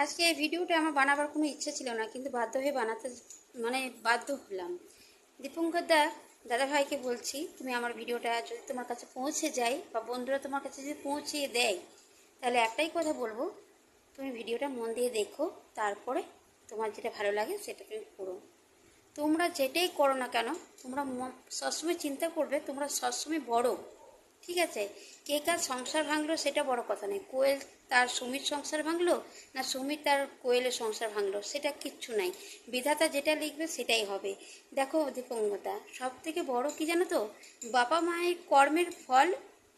আজকে এই ভিডিওটা আমার বানাবার কোনো ইচ্ছা ছিল না, কিন্তু বাধ্য হয়ে বানাতে বাধ্য হলাম। দীপঙ্কর দাদাভাইকে বলছি, তুমি আমার ভিডিওটা যদি তোমার কাছে পৌঁছে যায় বা বন্ধুরা তোমার কাছে যদি পৌঁছিয়ে দেয়, তাহলে একটাই কথা বলবো, তুমি ভিডিওটা মন দিয়ে দেখো, তারপরে তোমার যেটা ভালো লাগে সেটা তুমি করো। তোমরা যেটাই করো না কেন, তোমরা সবসময় চিন্তা করবে তোমরা সবসময় বড়। ঠিক আছে, কে কার সংসার ভাঙলো সেটা বড় কথা নেই। কোয়েল তার সুমির সংসার ভাঙলো না সুমির তার কোয়েলের সংসার ভাঙলো, সেটা কিচ্ছু নাই। বিধাতা যেটা লিখবে সেটাই হবে। দেখো দীপঙ্গতা, সব থেকে বড় কি জানো তো, বাবা মায়ের কর্মের ফল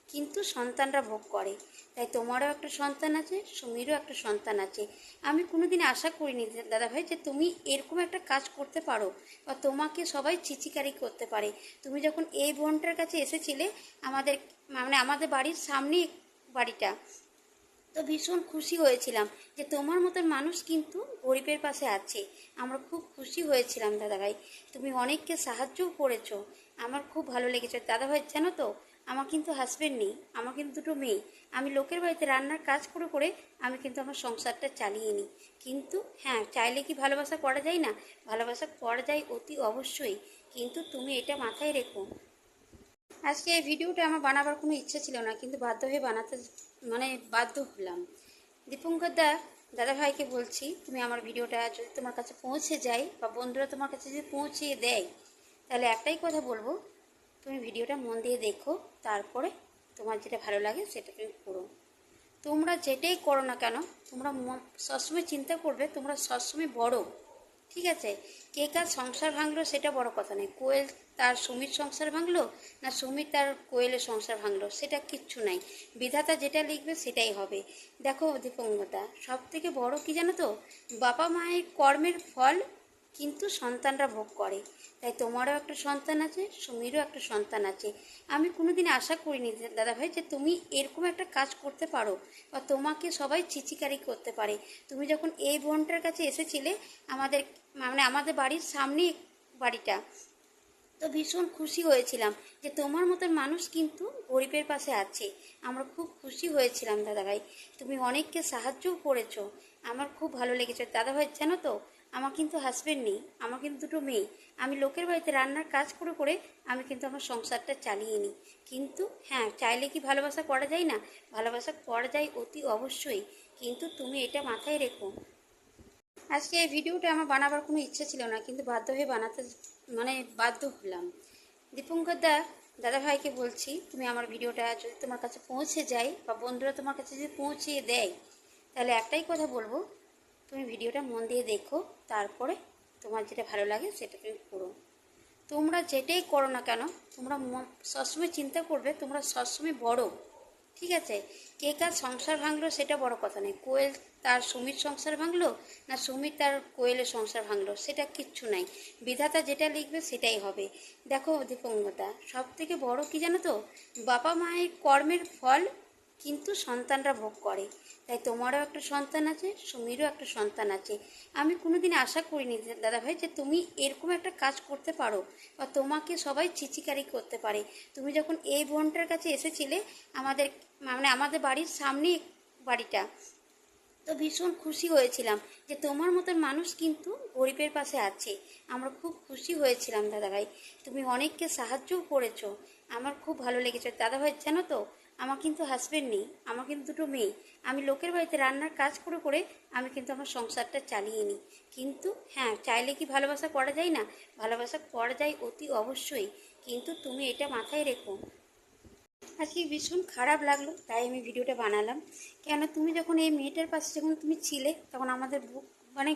কিন্তু সন্তানরা ভোগ করে। তাই তোমারও একটা সন্তান আছে, সুমিরও একটা সন্তান আছে। আমি কোনোদিন আশা করিনি দাদাভাই যে তুমি এরকম একটা কাজ করতে পারো বা তোমাকে সবাই চিচিকারি করতে পারে। তুমি যখন এই বোনটার কাছে এসেছিলে, আমাদের আমাদের বাড়ির সামনেই বাড়িটা, তো ভীষণ খুশি হয়েছিলাম যে তোমার মতন মানুষ কিন্তু গরিবের পাশে আছে। আমরা খুব খুশি হয়েছিলাম দাদাভাই, তুমি অনেককে সাহায্যও করেছো। আমার খুব ভালো লেগেছে দাদাভাই। জানো তো, আমার কিন্তু হাজবেন্ড নেই, আমার কিন্তু দুটো মেয়ে। আমি লোকের বাড়িতে রান্নার কাজ করে করে আমি কিন্তু আমার সংসারটা চালিয়ে নিই। কিন্তু হ্যাঁ, চাইলে কি ভালোবাসা করা যায় না? ভালোবাসা করা যায় অতি অবশ্যই, কিন্তু তুমি এটা মাথায় রেখো। আজকে এই ভিডিওটা আমার বানাবার কোনো ইচ্ছা ছিল না, কিন্তু বাধ্য হয়ে বাধ্য হলাম। দীপঙ্কর দাদাভাইকে বলছি, তুমি আমার ভিডিওটা যদি তোমার কাছে পৌঁছে যায় বা বন্ধুরা তোমার কাছে যদি পৌঁছিয়ে দেয়, তাহলে একটাই কথা বলবো, তুমি ভিডিওটা মন দিয়ে দেখো, তারপরে তোমার যেটা ভালো লাগে সেটা তুমি করো। তোমরা যেটাই করো না কেন, তোমরা সবসময় চিন্তা করবে তোমরা সবসময় বড়। ঠিক আছে, কে কার সংসার ভাঙলো সেটা বড় কথা নেই। কোয়েল তার সুমির সংসার ভাঙলো না সুমির তার কোয়েলের সংসার ভাঙলো, সেটা কিচ্ছু নাই। বিধাতা যেটা লিখবে সেটাই হবে। দেখো দীপঙ্গতা, সব থেকে বড় কি জানো তো, বাবা মায়ের কর্মের ফল কিন্তু সন্তানরা ভোগ করে। তাই তোমারও একটা সন্তান আছে, সুমিরও একটা সন্তান আছে। আমি কোনোদিন আশা করিনি দাদাভাই যে তুমি এরকম একটা কাজ করতে পারো বা তোমাকে সবাই চিচিকারি করতে পারে। তুমি যখন এই বোনটার কাছে এসেছিলে, আমাদের আমাদের বাড়ির সামনেই বাড়িটা, তো ভীষণ খুশি হয়েছিলাম যে তোমার মতন মানুষ কিন্তু গরিবের পাশে আছে। আমরা খুব খুশি হয়েছিলাম দাদাভাই, তুমি অনেককে সাহায্যও করেছো। আমার খুব ভালো লেগেছে দাদাভাই। জানো তো, আমার কিন্তু হাজবেন্ড নেই, আমার কিন্তু দুটো মেয়ে। আমি লোকের বাড়িতে রান্নার কাজ করে করে আমি কিন্তু আমার সংসারটা চালিয়ে নিই। কিন্তু হ্যাঁ, চাইলে কি ভালোবাসা করা যায় না? ভালোবাসা করা যায় অতি অবশ্যই, কিন্তু তুমি এটা মাথায় রেখো। আজকে এই ভিডিওটা আমার বানাবার কোনো ইচ্ছা ছিল না, কিন্তু বাধ্য হয়ে বাধ্য হলাম। দীপঙ্কর দাদাভাইকে বলছি, তুমি আমার ভিডিওটা যদি তোমার কাছে পৌঁছে যায় বা বন্ধুরা তোমার কাছে যদি পৌঁছিয়ে দেয়, তাহলে একটাই কথা বলবো, তুমি ভিডিওটা মন দিয়ে দেখো, তারপরে তোমার যেটা ভালো লাগে সেটা তুমি করো। তোমরা যেটাই করো না কেন, তোমরা সবসময় চিন্তা করবে তোমরা সবসময় বড়। ঠিক আছে, কে কার সংসার ভাঙলো সেটা বড় কথা নেই। কোয়েল তার সুমির সংসার ভাঙলো না সুমির তার কোয়েলের সংসার ভাঙলো, সেটা কিচ্ছু নাই। বিধাতা যেটা লিখবে সেটাই হবে। দেখো দীপঙ্গতা, সব থেকে বড় কি জানো তো, বাবা মায়ের কর্মের ফল কিন্তু সন্তানরা ভোগ করে। তাই তোমারও একটা সন্তান আছে, সুমিরও একটা সন্তান আছে। আমি কোনোদিন আশা করিনি দাদাভাই যে তুমি এরকম একটা কাজ করতে পারো বা তোমাকে সবাই চিচিকারি করতে পারে। তুমি যখন এই বোনটার কাছে এসেছিলে, আমাদের আমাদের বাড়ির সামনেই বাড়িটা, তো ভীষণ খুশি হয়েছিলাম যে তোমার মতন মানুষ কিন্তু গরিবের পাশে আছে। আমরা খুব খুশি হয়েছিলাম দাদাভাই, তুমি অনেককে সাহায্যও করেছো। আমার খুব ভালো লেগেছে দাদাভাই। জানো তো, আমার কিন্তু হাজবেন্ড নেই, আমার কিন্তু দুটো মেয়ে। আমি লোকের বাড়িতে রান্নার কাজ করে করে আমি কিন্তু আমার সংসারটা চালিয়ে নিই। কিন্তু হ্যাঁ, চাইলে কি ভালোবাসা করা যায় না? ভালোবাসা করা যায় অতি অবশ্যই, কিন্তু তুমি এটা মাথায় রেখো। আজকে ভীষণ খারাপ লাগলো, তাই আমি ভিডিওটা বানালাম। কেন, তুমি যখন এই মেয়েটার পাশে যখন তুমি ছিলে, তখন আমাদের বুক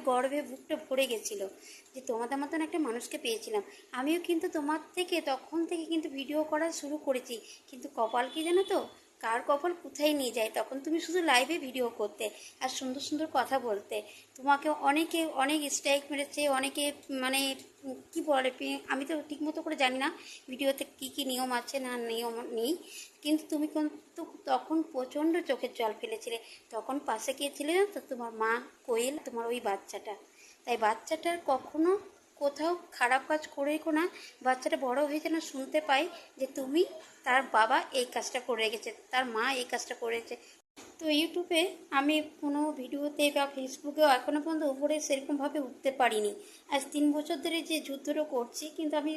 গর্বে বুকটা ভরে গেছিলো যে তোমাদের মতন একটা মানুষকে পেয়েছিলাম। আমিও কিন্তু তোমার থেকে তখন থেকে কিন্তু ভিডিও করা শুরু করেছি, কিন্তু কপাল কি জানো তো, কার কপাল কোথায় নিয়ে যায়। তখন তুমি শুধু লাইভে ভিডিও করতে আর সুন্দর সুন্দর কথা বলতে। তোমাকে অনেকে অনেক স্ট্রাইক মেরেছে, অনেকে মানে কি বলে, আমি তো ঠিক মতো করে জানি না ভিডিওতে কি কি নিয়ম আছে না নিয়ম নেই, কিন্তু তুমি কিন্তু তখন প্রচণ্ড চোখের জল ফেলেছিলে। তখন পাশে গিয়েছিলে তো তোমার মা, কোয়েল, তোমার ওই বাচ্চাটা। তাই বাচ্চাটার কখনো কোথাও খারাপ কাজ করেইকো না। বাচ্চাটা বড় হয়ে যেন শুনতে পাই যে তুমি, তার বাবা এই কাজটা করে গেছে, তার মা এই কাজটা করেছে। তো ইউটিউবে আমি কোনো ভিডিওতে বা ফেসবুকেও এখনও পর্যন্ত উপরে সেরকমভাবে উঠতে পারিনি। আজ 3 বছর ধরে যে যুদ্ধটা করছি, কিন্তু আমি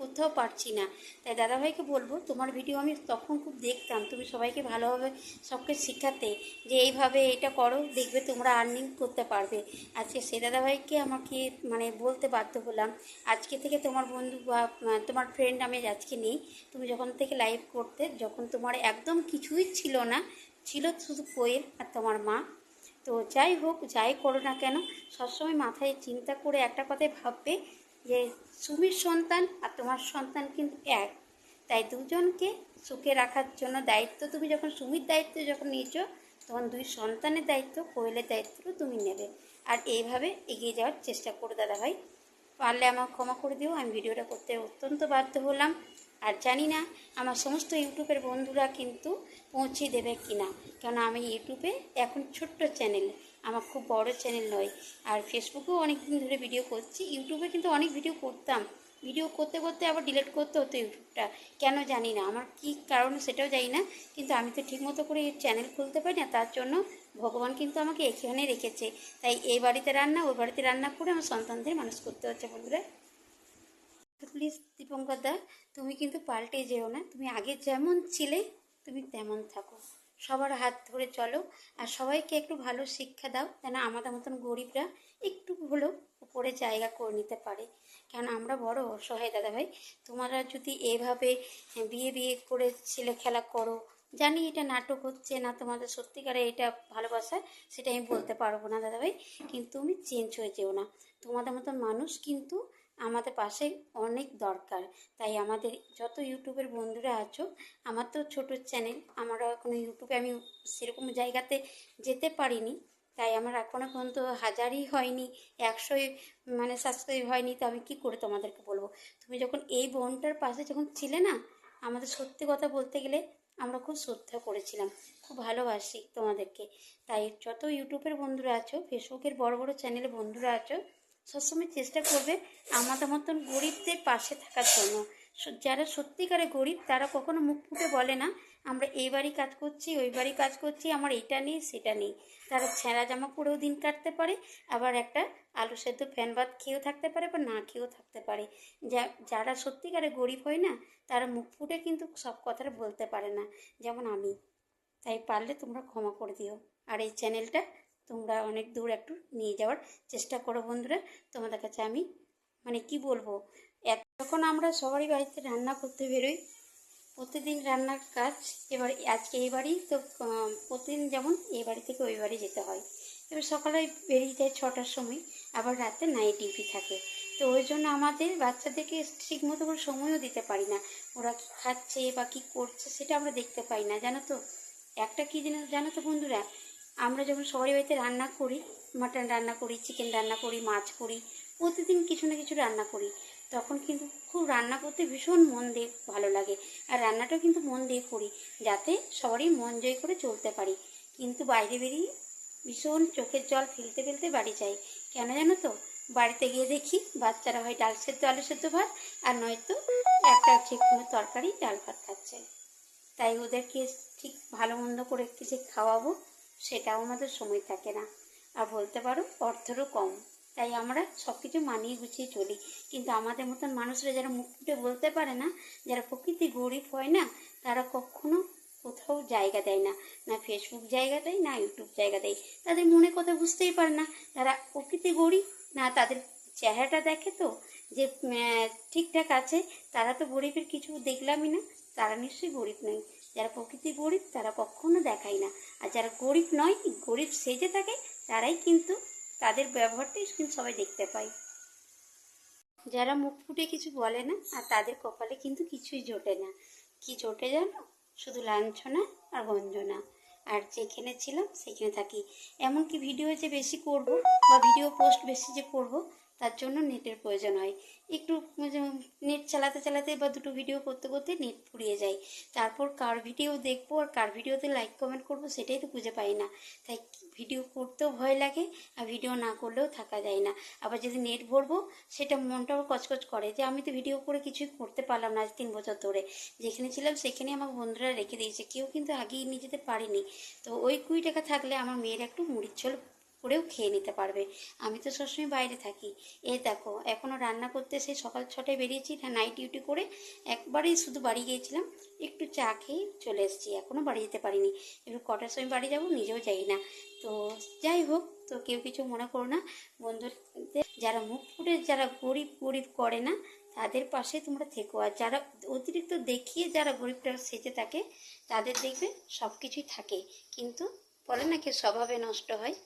কোথাও পারছি না। তাই দাদাভাইকে বলবো, তোমার ভিডিও আমি তখন খুব দেখতাম, তুমি সবাইকে ভালোভাবে সবকে শেখাতে যে এইভাবে এটা করো, দেখবে তোমরা আর্নিং করতে পারবে। আজকে সেই দাদাভাইকে আমাকে মানে বলতে বাধ্য হলাম, আজকে থেকে তোমার বন্ধু বা তোমার ফ্রেন্ড আমি আজকে নেই। তুমি যখন থেকে লাইভ করতে, যখন তোমার একদম কিছুই ছিল না, ছিল শুধু কোয়েল আর তোমার মা। তো যাই হোক, যাই করো না কেন, সবসময় মাথায় চিন্তা করে একটা কথাই ভাববে যে সুমির সন্তান আর তোমার সন্তান কিন্তু এক। তাই দুজনকে সুখে রাখার জন্য দায়িত্ব তুমি যখন সুমির দায়িত্ব যখন নিয়েছো, তখন 2 সন্তানের দায়িত্ব, কোয়েলের দায়িত্বও তুমি নেবে। আর এইভাবে এগিয়ে যাওয়ার চেষ্টা করো দাদাভাই। পারলে আমাকে ক্ষমা করে দিও, আমি ভিডিওটা করতে অত্যন্ত বাধ্য হলাম। আর জানি না আমার সমস্ত ইউটিউবের বন্ধুরা কিন্তু পৌঁছে দেবে কি না, কেন আমি ইউটিউবে এখন ছোট্ট চ্যানেল, আমার খুব বড় চ্যানেল নয়। আর ফেসবুকেও অনেক দিন ধরে ভিডিও করছি, ইউটিউবে কিন্তু অনেক ভিডিও করতাম, ভিডিও করতে করতে আবার ডিলিট করতে হতো ইউটিউবটা, কেন জানি না, আমার কী কারণ সেটাও জানি না। কিন্তু আমি তো ঠিকমতো করে চ্যানেল খুলতে পারি না, তার জন্য ভগবান কিন্তু আমাকে এখানে রেখেছে। তাই এই বাড়িতে রান্না, ওই বাড়িতে রান্না করে আমার সন্তানদের মানুষ করতে হচ্ছে বন্ধুরা। প্লিজ দীপঙ্কর দা, তুমি কিন্তু পাল্টে যেও না, তুমি আগে যেমন ছিলে তুমি তেমন থাকো, সবার হাত ধরে চলো, আর সবাইকে একটু ভালো শিক্ষা দাও, যেন আমাদের মতন গরিবরা একটু হলেও উপরে জায়গা করে নিতে পারে। কেন আমরা বড় অসহায় দাদাভাই, তোমরা যদি এভাবে বিয়ে বিয়ে করে ছেলে খেলা করো, জানি এটা নাটক হচ্ছে না, তোমাদের সত্যিকারে এটা ভালোবাসা সেটা আমি বলতে পারবো না দাদাভাই, কিন্তু তুমি চেঞ্জ হয়ে যেও না। তোমাদের মতন মানুষ কিন্তু আমাদের পাশে অনেক দরকার। তাই আমাদের যত ইউটিউবের বন্ধুরা আছো, আমার তো ছোট চ্যানেল, আমরা এখনো ইউটিউবে আমি সেরকম জায়গাতে যেতে পারিনি, তাই আমার এখনো পর্যন্ত 1000ই হয়নি, 100 মানে সাবস্ক্রাইব হয়নি। তো আমি কী করে তোমাদেরকে বলবো, তুমি যখন এই বোনটার পাশে যখন ছিলে না, আমাদের সত্যি কথা বলতে গেলে আমরা খুব শ্রদ্ধা করেছিলাম, খুব ভালোবাসি তোমাদেরকে। তাই যত ইউটিউবের বন্ধুরা আছো, ফেসবুকের বড় বড় চ্যানেলে বন্ধুরা আছো, সবসময় চেষ্টা করবে আমাদের মতন গরিবদের পাশে থাকার জন্য। যারা সত্যিকারে গরিব তারা কখনো মুখ ফুটে বলে না আমরা এই বাড়ি কাজ করছি, ওই বাড়ি কাজ করছি, আমার এটা নেই সেটা নেই। তারা ছেঁড়া জামা পরেও দিন কাটতে পারে, আবার একটা আলু সেদ্ধ ফ্যান ভাত খেয়েও থাকতে পারে, বা না খেয়েও থাকতে পারে। যারা সত্যিকারে গরিব হয় না, তারা মুখ ফুটে কিন্তু সব কথাটা বলতে পারে না, যেমন আমি। তাই পারলে তোমরা ক্ষমা করে দিও, আর এই চ্যানেলটা তোমরা অনেক দূর একটু নিয়ে যাওয়ার চেষ্টা করো বন্ধুরা। তোমাদের কাছে আমি মানে কি বলবো, যখন আমরা সবারই বাড়িতে রান্না করতে বেরোই, প্রতিদিন রান্নার কাজ, এবার আজকে এই বাড়ি তো প্রতিদিন যেমন এই বাড়ি থেকে ওই বাড়ি যেতে হয়, এবার সকালে বেরিয়ে যায় 6টার সময়, আবার রাতে নাইট ডিউটি থাকে। তো ওই জন্য আমাদের বাচ্চাদেরকে ঠিক মতো করে সময়ও দিতে পারি না, ওরা কী খাচ্ছে বা কী করছে সেটা আমরা দেখতে পাই না, জানো তো। একটা কী জিনিস জানো তো বন্ধুরা, আমরা যখন সবারই বাড়িতে রান্না করি, মাটন রান্না করি, চিকেন রান্না করি, মাছ করি, প্রতিদিন কিছু না কিছু রান্না করি, তখন কিন্তু খুব রান্না করতে ভীষণ মন দিয়ে ভালো লাগে। আর রান্নাটাও কিন্তু মন দিয়ে করি, যাতে সবারই মন জয় করে চলতে পারি। কিন্তু বাইরে বেরিয়ে ভীষণ চোখের জল ফেলতে ফেলতে বাড়ি যাই, কেন জানো তো, বাড়িতে গিয়ে দেখি বাচ্চারা হয় ডাল সেদ্ধ আলু সেদ্ধ ভাত, আর নয়তো একটা যে কোনো তরকারি ডাল ভাত খাচ্ছে। তাই ওদেরকে ঠিক ভালো মন্দ করে একটু যে খাওয়াবো, সেটাও আমাদের সময় থাকে না, আর বলতে পারো অর্থেরও কম। তাই আমরা সব কিছু মানিয়ে গুছিয়ে চলি। কিন্তু আমাদের মতন মানুষরা যারা মুখ ফুটে বলতে পারে না, যারা প্রকৃতি গরিব হয় না, তারা কখনো কোথাও জায়গা দেয় না, না ফেসবুক জায়গা দেয়, না ইউটিউব জায়গা দেয়। তাদের মনে কথা বুঝতেই পারে না তারা প্রকৃতি গরিব, না তাদের চেহারাটা দেখে তো যে ঠিকঠাক আছে, তারা তো গরিবের কিছু দেখলামই না, তারা নিশ্চয়ই গরিব নয়। যারা প্রকৃতি গরিব তারা কখনো দেখায় না, আর যারা গরিব নয়, গরিব সেজে থাকে, তারাই কিন্তু তাদের ব্যবহারটাই কিন্তু সবাই দেখতে পায়। যারা মুখ ফুটে কিছু বলে না, আর তাদের কপালে কিন্তু কিছুই জোটে না। কি জোটে জানো, শুধু লাঞ্ছনা আর গঞ্জনা। আর যেখানে ছিলাম সেখানে থাকি, এমনকি ভিডিও যে বেশি করব বা ভিডিও পোস্ট বেশি যে করব, তার জন্য নেটের প্রয়োজন হয়। একটু নেট চালাতে চালাতে বা দুটো ভিডিও করতে করতে নেট ফুরিয়ে যায়, তারপর কার ভিডিও দেখবো আর কার ভিডিওতে লাইক কমেন্ট করবো সেটাই তো খুঁজে পাই না। তাই ভিডিও করতেও ভয় লাগে আর ভিডিও না করলেও থাকা যায় না। আবার যদি নেট ভরবো সেটা মনটাও কচকচ করে যে আমি তো ভিডিও করে কিছুই করতে পারলাম না আজ 3 বছর ধরে। যেখানে ছিলাম সেখানে আমার বন্ধুরা রেখে দিয়েছে, কেউ কিন্তু আগেই নিয়ে যেতে পারেনি। তো ওই 20 টাকা থাকলে আমার মেয়ের একটু মুড়ির ঝোল করেও খেয়ে নিতে পারবে। আমি তো সবসময় বাইরে থাকি। এই দেখো এখনও রান্না করতে সেই সকাল 6টায় বেরিয়েছি, নাইট ডিউটি করে একবারেই শুধু বাড়ি গিয়েছিলাম, একটু চা খেয়ে চলে এসেছি, এখনও বাড়ি যেতে পারিনি। এবার কটার সময় বাড়ি যাব নিজেও যাই না। তো যাই হোক, তো কেউ কিছু মনে করো না বন্ধুদের, যারা মুখ ফুটে যারা গরিব গরিব করে না তাদের পাশে তোমরা থেকো। আর যারা অতিরিক্ত দেখিয়ে যারা গরিবটা সেজে থাকে তাদের দেখবে সব কিছুই থাকে, কিন্তু বলে না কি স্বভাবে নষ্ট হয়।